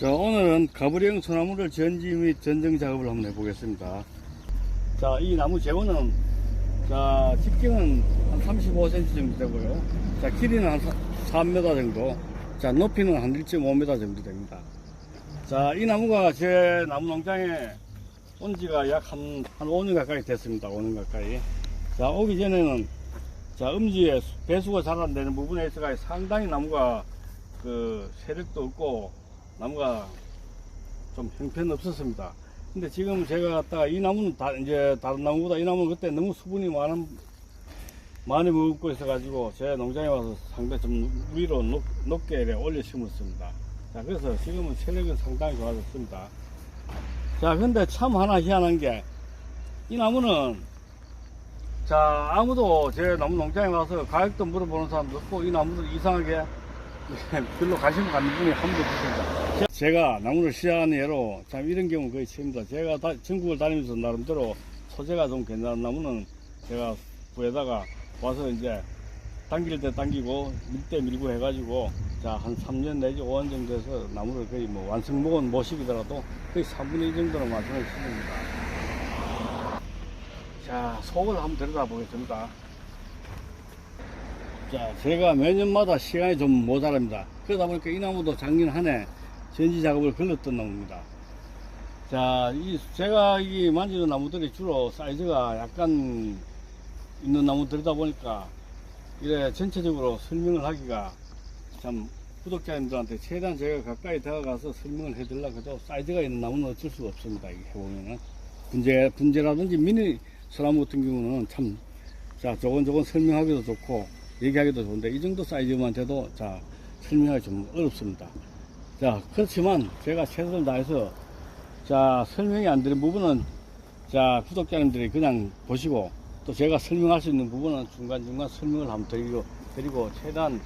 자, 오늘은 가브리형 소나무를 전지 및 전정 작업을 한번 해보겠습니다. 자, 이 나무 재원은, 자,直径은 한 35cm 정도 되고요. 자, 길이는 한 3m 정도. 자, 높이는 한 1.5m 정도 됩니다. 자, 이 나무가 제 나무 농장에 온 지가 약 한 5년 가까이 됐습니다. 5년 가까이. 자, 오기 전에는, 자, 음지에 배수가 잘 안 되는 부분에 있어가 상당히 나무가 세력도 없고, 나무가 좀 형편없었습니다. 근데 지금 제가 갖다가 이 나무는 이제 다른 나무보다 이 나무는 그때 너무 수분이 많이 먹고 있어가지고 제 농장에 와서 상당히 좀 위로 높게 올려 심었습니다. 자, 그래서 지금은 체력은 상당히 좋아졌습니다. 자, 근데 참 하나 희한한 게 이 나무는, 자, 아무도 제 나무 농장에 와서 가격도 물어보는 사람도 없고 이 나무도 이상하게 별로 관심 갖는 분이 한 분도 없습니다. 제가 나무를 시작하는 예로 참 이런 경우 거의 처음입니다. 제가 전국을 다니면서 나름대로 소재가 좀 괜찮은 나무는 제가 부에다가 와서 이제 당길 때 당기고 밀 때 밀고 해가지고, 자, 한 3년 내지 5년 정도 해서 나무를 거의 뭐 완성목은 못 시키더라도 거의 3분의 1 정도는 완성을 시킵니다. 자, 속을 한번 들여다 보겠습니다. 자, 제가 매년마다 시간이 좀 모자랍니다. 그러다 보니까 이 나무도 작년 한 해 전지 작업을 걸렸던 나무입니다. 자, 제가 이 만지는 나무들이 주로 사이즈가 약간 있는 나무들이다 보니까 이래 전체적으로 설명을 하기가 참 구독자님들한테 최대한 제가 가까이 다가가서 설명을 해드리려고 해도 사이즈가 있는 나무는 어쩔 수가 없습니다. 이게 해보면은 분재라든지 미니 소나무 같은 경우는 참, 자, 조곤조곤 설명하기도 좋고 얘기하기도 좋은데 이 정도 사이즈만 돼도, 자, 설명하기 좀 어렵습니다. 자, 그렇지만 제가 최선을 다해서, 자, 설명이 안 되는 부분은, 자, 구독자님들이 그냥 보시고 또 제가 설명할 수 있는 부분은 중간중간 설명을 한번 드리고 최대한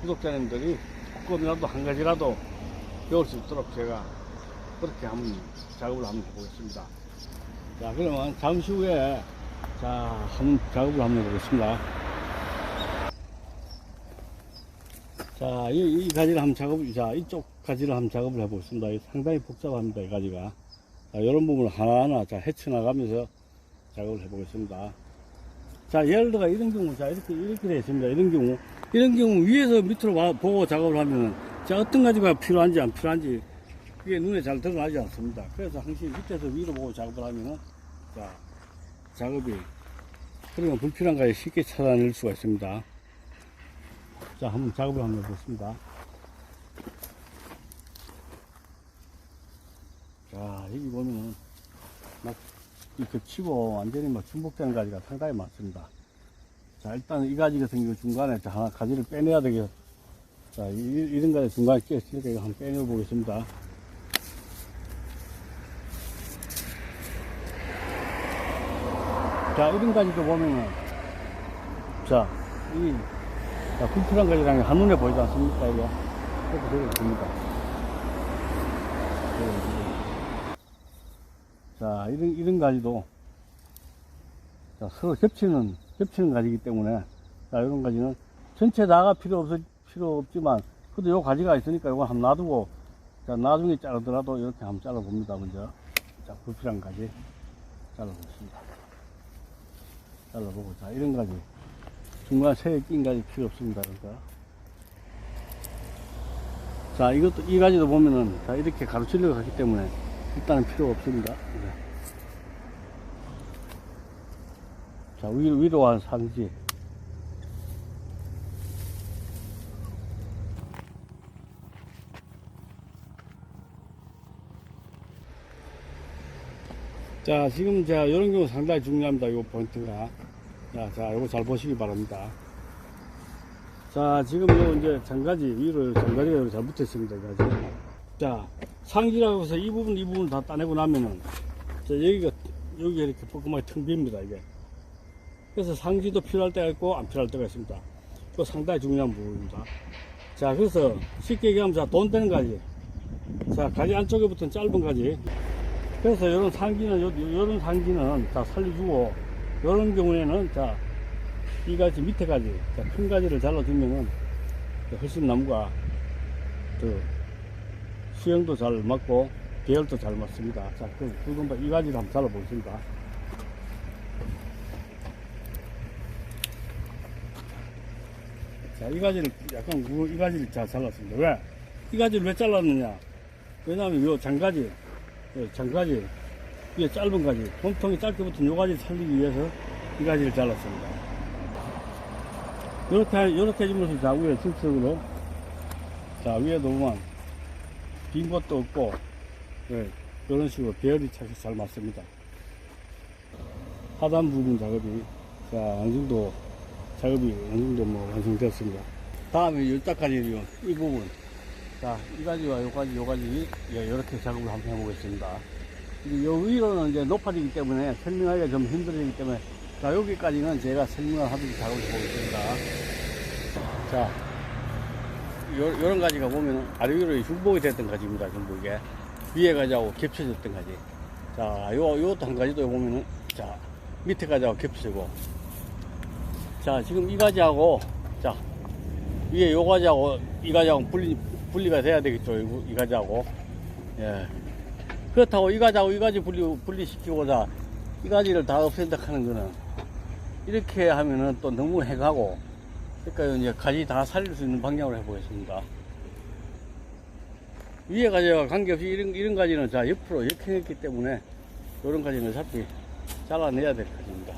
구독자님들이 조금이라도 한 가지라도 배울 수 있도록 제가 그렇게 한번 작업을 한번 해보겠습니다. 자, 그러면 잠시 후에, 자, 한번 작업을 한번 해보겠습니다. 자, 이 가지를 한번 자, 이쪽 가지를 한번 작업을 해보겠습니다. 상당히 복잡합니다, 이 가지가. 자, 이런 부분을 하나하나, 자, 헤쳐나가면서 작업을 해보겠습니다. 자, 예를 들어 이런 경우, 자, 이렇게 되어 있습니다. 이런 경우 위에서 밑으로 보고 작업을 하면, 자, 어떤 가지가 필요한지 안 필요한지 그게 눈에 잘 드러나지 않습니다. 그래서 항상 밑에서 위로 보고 작업을 하면은, 자, 작업이, 그러면 불필요한 가지 쉽게 찾아낼 수가 있습니다. 자, 한번 작업을 한번 해보겠습니다. 자, 여기 보면은 막 이렇게 치고 완전히 막 중복되는 가지가 상당히 많습니다. 자, 일단 이 가지 같은 경우 중간에 하나 가지를 빼내야 되겠. 자, 이런 가지 중간에 끼었으니까 이거 한번 빼내 보겠습니다. 자, 이런 가지도 보면은, 자, 자, 불필요한 가지랑 한눈에 보이지 않습니까, 이거? 이렇게 되어 있습니다. 자, 이런 가지도, 자, 서로 겹치는 가지이기 때문에, 자, 이런 가지는 전체 다가 필요 없지만, 그래도 요 가지가 있으니까 이거 한번 놔두고, 자, 나중에 자르더라도 이렇게 한번 잘라봅니다, 먼저. 자, 불필요한 가지 잘라보겠습니다. 잘라보고, 자, 이런 가지. 중간 새에 낀 가지 필요 없습니다, 그러니까. 자, 이 가지도 보면은, 자, 이렇게 가로치려고 하기 때문에, 일단은 필요가 없습니다. 네. 자, 위로 한 상지. 자, 지금 자, 이런 경우 상당히 중요합니다. 요 포인트가. 자, 요거 잘 보시기 바랍니다. 자, 지금 요 이제 장가지, 위로 장가지가 잘 붙어 있습니다. 자, 상지라고 해서 이 부분 다 따내고 나면은, 자, 여기가 이렇게 조그맣게 텅 빕니다, 이게. 그래서 상지도 필요할 때가 있고, 안 필요할 때가 있습니다. 그거 상당히 중요한 부분입니다. 자, 그래서 쉽게 얘기하면, 자, 돈 되는 가지. 자, 가지 안쪽에 붙은 짧은 가지. 그래서 요런 상지는 다 살려주고, 요런 경우에는, 자, 이 가지 밑에까지, 자, 큰 가지를 잘라주면은, 훨씬 나무가 더 수영도 잘 맞고 계열도 잘 맞습니다. 자, 그럼 굵은 이 가지를 한번 잘라보겠습니다. 자, 이 가지를 약간 이 가지를 잘 잘랐습니다. 왜? 이 가지를 왜 잘랐느냐? 왜냐하면 요 장가지, 장가지, 이게 짧은 가지, 몸통이 짧게 붙은 요 가지 살리기 위해서 이 가지를 잘랐습니다. 요렇게 해주면서 자, 위에 실적으로, 자, 위에도 보면 빈 것도 없고, 이런 식으로 배열이 잘 맞습니다. 하단 부분 작업이, 자, 어느 정도 작업이 어느 정도 뭐 완성되었습니다. 다음에 요짝까지 이 부분, 자, 이 가지와 요 가지, 이렇게 작업을 한번 해보겠습니다. 요 위로는 이제 높아지기 때문에 설명하기가 좀 힘들어지기 때문에, 자, 여기까지는 제가 설명을 하듯이 작업을 해보겠습니다. 자, 요런 가지가 보면 아래 위로 흉복이 됐던 가지입니다. 전부 이게 위에 가지하고 겹쳐졌던 가지. 자, 요것도 한 가지도 보면은, 자, 밑에 가지하고 겹쳐지고, 자, 지금 이 가지하고, 자, 위에 요 가지하고 이 가지하고 분리가 돼야 되겠죠. 이 가지하고. 예. 그렇다고 이 가지하고 이 가지 분리시키고자 이 가지를 다 없앤다 하는 거는, 이렇게 하면은 또 너무 해가고, 그러니까 이제 가지 다 살릴 수 있는 방향으로 해보겠습니다. 위에 가지와 관계없이 이런 가지는 자, 옆으로 역행했기 때문에, 이런 가지는 어차피 잘라내야 될 가지입니다.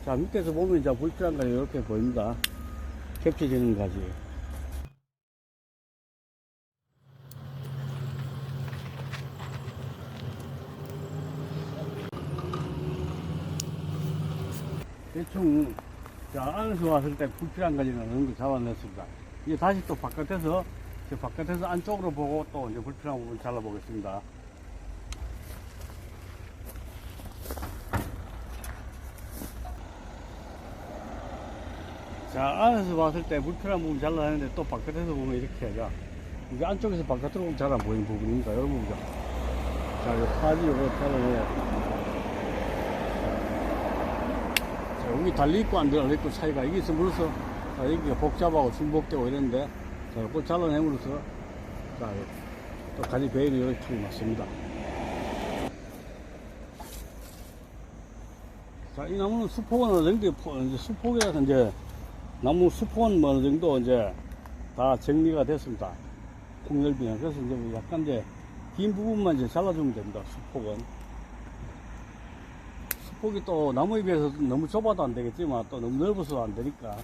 자, 밑에서 보면 이제 불필요한 가지 이렇게 보입니다. 겹쳐지는 가지. 대충, 자, 안에서 왔을 때 불필요한 가지는 어느 정도 잡아냈습니다. 이제 다시 또 바깥에서 안쪽으로 보고 또 이제 불필요한 부분 잘라보겠습니다. 자, 안에서 봤을 때 불필요한 부분 잘라내는데 또 바깥에서 보면 이렇게 해가, 이게 안쪽에서 바깥으로 보면 잘 안 보이는 부분입니다. 이런 부분이죠. 자, 이 파지 요거 잘라내야. 여기 달려있고 안 달려있고 차이가 이게 있음으로써, 자, 여기가 복잡하고 중복되고 이랬는데, 자, 이걸 잘라내므로써, 자, 또 가지 배열이 이렇게 맞습니다. 자, 이 나무는 수폭은 어느 정도, 이제 수폭이라서 이제, 나무 수폭은 어느 정도 이제 다 정리가 됐습니다. 폭넓이는. 그래서 이제 약간 이제, 긴 부분만 이제 잘라주면 됩니다. 수폭은. 폭이 또 나무에 비해서 너무 좁아도 안 되겠지만 또 너무 넓어서도 안 되니까.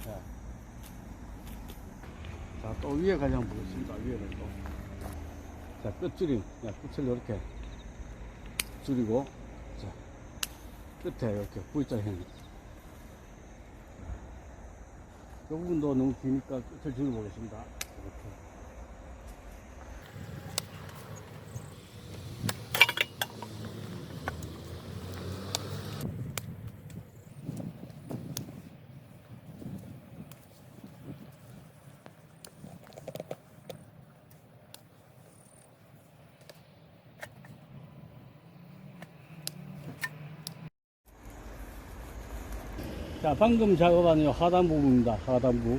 예. 자, 또 위에 가지 한번 보겠습니다. 위에는 또. 자, 끝줄임. 끝을 이렇게 줄이고, 자, 끝에 이렇게 V자 형. 이 부분도 너무 기니까 끝을 줄여보겠습니다. 이렇게. 자, 방금 작업한 이 하단 부분입니다. 하단부.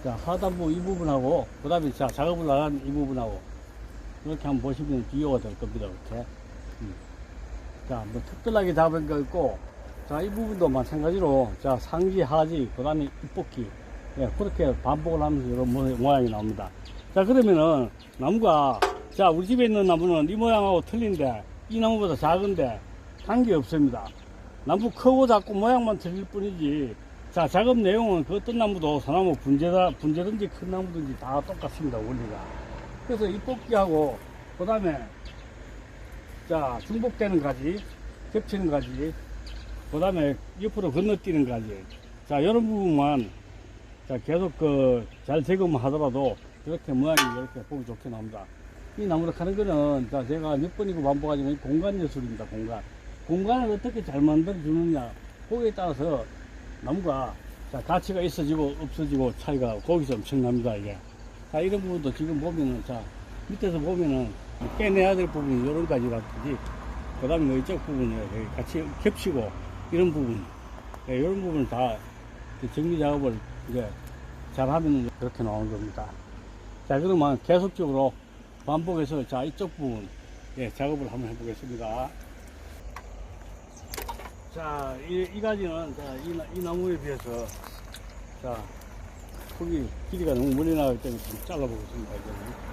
자, 하단부 이 부분하고, 그 다음에 자, 작업을 나간 이 부분하고, 이렇게 한번 보시면 비교가 될 겁니다. 이렇게. 자, 뭐 특별하게 잡은 거 있고, 자, 이 부분도 마찬가지로, 자, 상지, 하지, 그 다음에 잎뽑기. 예, 그렇게 반복을 하면서 이런 모양이 나옵니다. 자, 그러면은, 나무가, 자, 우리 집에 있는 나무는 이 모양하고 틀린데, 이 나무보다 작은데, 관계 없습니다. 나무 크고 작고 모양만 틀릴 뿐이지, 자, 작업 내용은 그 어떤 나무도 소나무 분재든지 큰 나무든지 다 똑같습니다. 원리가. 그래서 잎뽑기하고, 그 다음에, 자, 중복되는 가지, 겹치는 가지, 그 다음에 옆으로 건너뛰는 가지. 자, 이런 부분만, 자, 계속 잘 제거만 하더라도 이렇게 모양이 이렇게 보기 좋게 나옵니다. 이 나무를 하는 거는, 자, 제가 몇 번이고 반복하지만 공간 예술입니다. 공간을 어떻게 잘 만들어주느냐, 거기에 따라서 나무가, 자, 가치가 있어지고 없어지고 차이가 거기서 엄청납니다. 이게. 자, 이런 부분도 지금 보면은, 자, 밑에서 보면은 빼내야 될 부분이 이런 가지라든지, 그 다음에 이쪽 부분이 같이 겹치고, 이런 부분, 이런 부분을 다 정리 작업을 이제 잘 하면 이렇게 나오는 겁니다. 자, 그러면 계속적으로 반복해서 자, 이쪽 부분, 예, 작업을 한번 해보겠습니다. 자, 이 가지는, 자, 이 나무에 비해서, 자, 크기, 길이가 너무 멀리 나가기 때문에 좀 잘라보겠습니다, 이제는.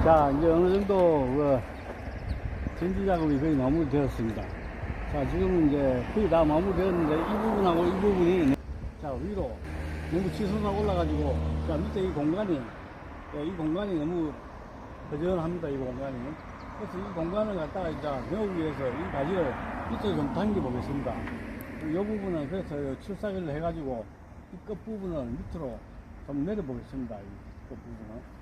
자, 이제 어느 정도, 전지 작업이 거의 마무리되었습니다. 자, 지금 이제 거의 다 마무리되었는데, 이 부분하고 이 부분이, 자, 위로 너무 치솟아 올라가지고, 자, 밑에 이 공간이, 이 공간이 너무 허전합니다, 이 공간이. 그래서 이 공간을 갖다가 이제 메우기 위해서 이 가지를 밑으로 좀 당겨 보겠습니다. 이 부분은 그래서 출사기를 해가지고, 이 끝부분은 밑으로 좀 내려 보겠습니다, 이 끝부분은.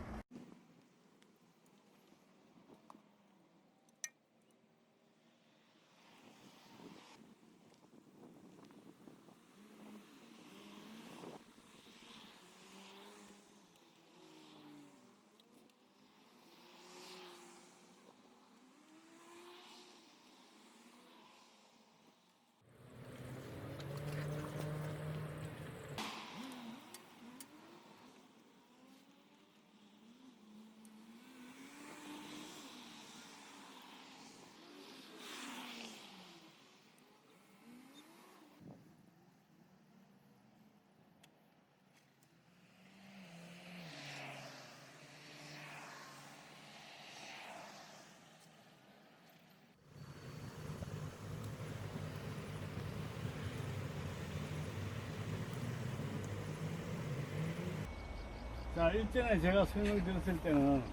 자, 일전에 제가 설명드렸을 때는,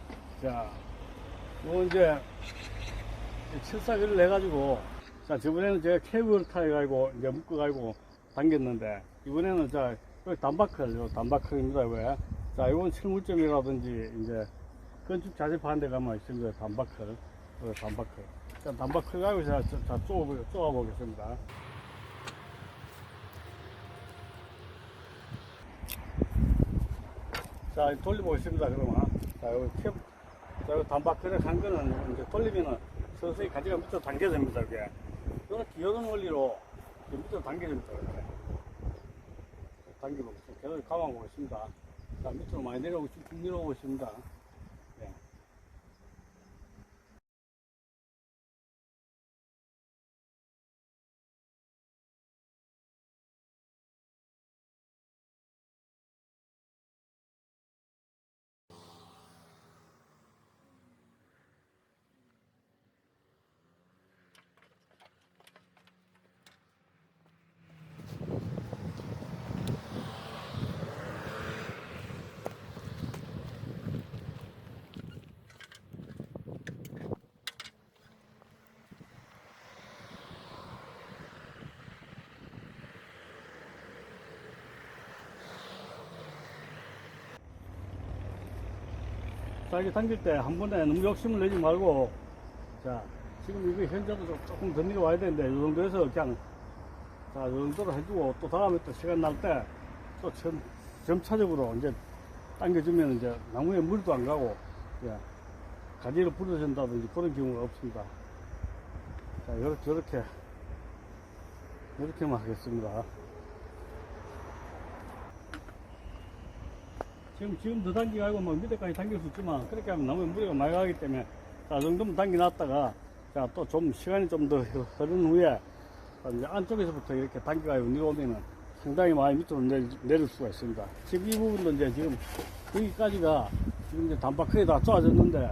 자, 뭐 이제, 철사기를 내가지고, 자, 저번에는 제가 케이블 타해가지고, 이제 묶어가지고 당겼는데, 이번에는 자, 여기 단바클입니다, 왜? 자, 이건 철물점이라든지, 이제, 건축 자재파는 데 가면 있습니다, 단바클. 단바클. 자, 단바클 가지고 자, 쪼아보겠습니다. 자, 돌려보겠습니다, 그러면. 자, 여기 단바클에 간 거는 이제 돌리면은 서서히 가지가 밑으로 당겨집니다, 이게. 이런 원리로 밑으로 당겨집니다, 이렇게. 당겨보겠습니다. 계속 감아보겠습니다. 자, 밑으로 많이 내려오고, 쭉 내려오고 있습니다. 네. 자, 이게 당길 때 한 번에 너무 욕심을 내지 말고, 자, 지금 이거 현재도 조금 더 내려와야 되는데, 이 정도에서 그냥, 자, 이 정도로 해주고, 또 다음에 또 시간 날 때, 또 점차적으로 이제 당겨주면 이제 나무에 물도 안 가고, 예, 가지를 부러진다든지 그런 경우가 없습니다. 자, 이렇게만 하겠습니다. 지금 더 당기고 하고 막 밑에까지 당길 수 있지만, 그렇게 하면 나무에 무리가 많이 가기 때문에, 자, 정도면 당겨놨다가, 자, 또 좀 시간이 좀 더 흐른 후에, 이제 안쪽에서부터 이렇게 당겨가지고 내려오면은 상당히 많이 밑으로 내릴 수가 있습니다. 지금 이 부분도 이제 지금 여기까지가 지금 이제 단박하게 다 쪼아졌는데,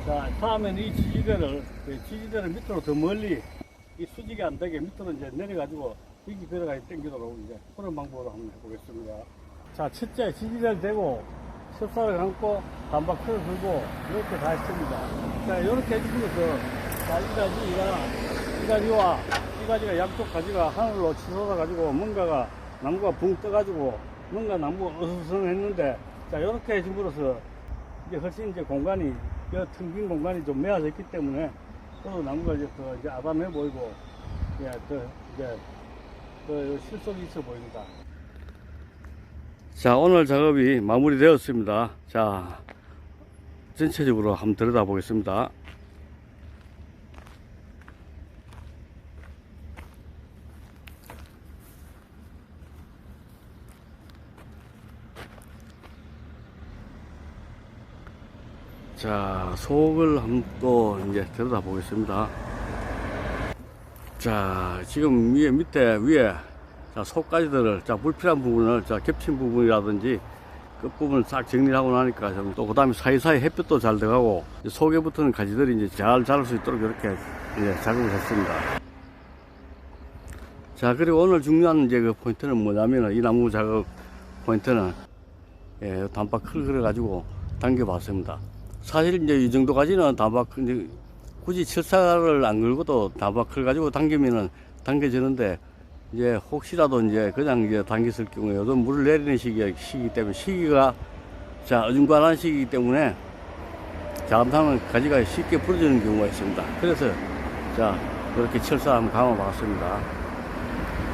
자, 다음에는 이 지지대를 밑으로 더 멀리, 이 수직이 안 되게 밑으로 이제 내려가지고 여기 들어가게 당기도록 이제 그런 방법으로 한번 해보겠습니다. 자, 첫째 지지대를 대고 섭사를 감고 단박크를 들고 이렇게 다 했습니다. 자, 이렇게 해주면서, 자, 이 가지가 양쪽 가지가 하늘로 치솟아 가지고 뭔가가 나무가 붕 떠 가지고 뭔가 나무가 어수선했는데, 자, 이렇게 해줌으로써 이제 훨씬 이제 공간이, 텅 빈 공간이 좀 메어져 있기 때문에 또 나무가 이제 더 이제 아담해 보이고, 예, 더 실속이 있어 보입니다. 자, 오늘 작업이 마무리되었습니다. 자, 전체적으로 한번 들여다 보겠습니다. 자, 속을 한번 또 이제 들여다 보겠습니다. 자, 지금 위에 자, 속가지들을, 자, 불필요한 부분을, 자, 겹친 부분이라든지 끝부분을 싹 정리를 하고 나니까 좀 또 그 다음에 사이사이 햇볕도 잘 들어가고 속에 붙는 가지들이 이제 잘 자랄 수 있도록 이렇게 이제 작업을 했습니다. 자, 그리고 오늘 중요한 이제 그 포인트는 뭐냐면은, 이 나무 작업 포인트는, 예, 단박클 그래가지고 당겨봤습니다. 사실 이제 이 정도까지는 단박클, 굳이 철사를 안 걸고도 단박클 가지고 당기면은 당겨지는데, 이제 혹시라도 이제 그냥 이제 당겼을 경우에 요즘 물을 내리는 시기 때문에, 시기가 자 어중간한 시기이기 때문에 잘못하면 가지가 쉽게 부러지는 경우가 있습니다. 그래서 자, 이렇게 철사 한번 감아 봤습니다.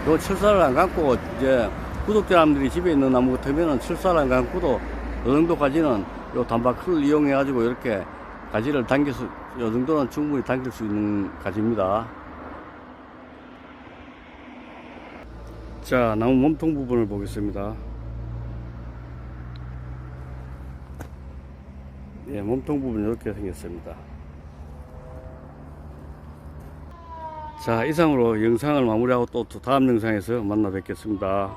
요 철사를 안 감고, 이제 구독자님들이 집에 있는 나무 같으면은 철사를 안 감고도 이 정도까지는 요 단박클을 이용해 가지고 이렇게 가지를 당겨서, 요 정도는 충분히 당길 수 있는 가지입니다. 자, 나무 몸통 부분을 보겠습니다. 예, 몸통 부분이 이렇게 생겼습니다. 자, 이상으로 영상을 마무리하고 또 다음 영상에서 만나 뵙겠습니다.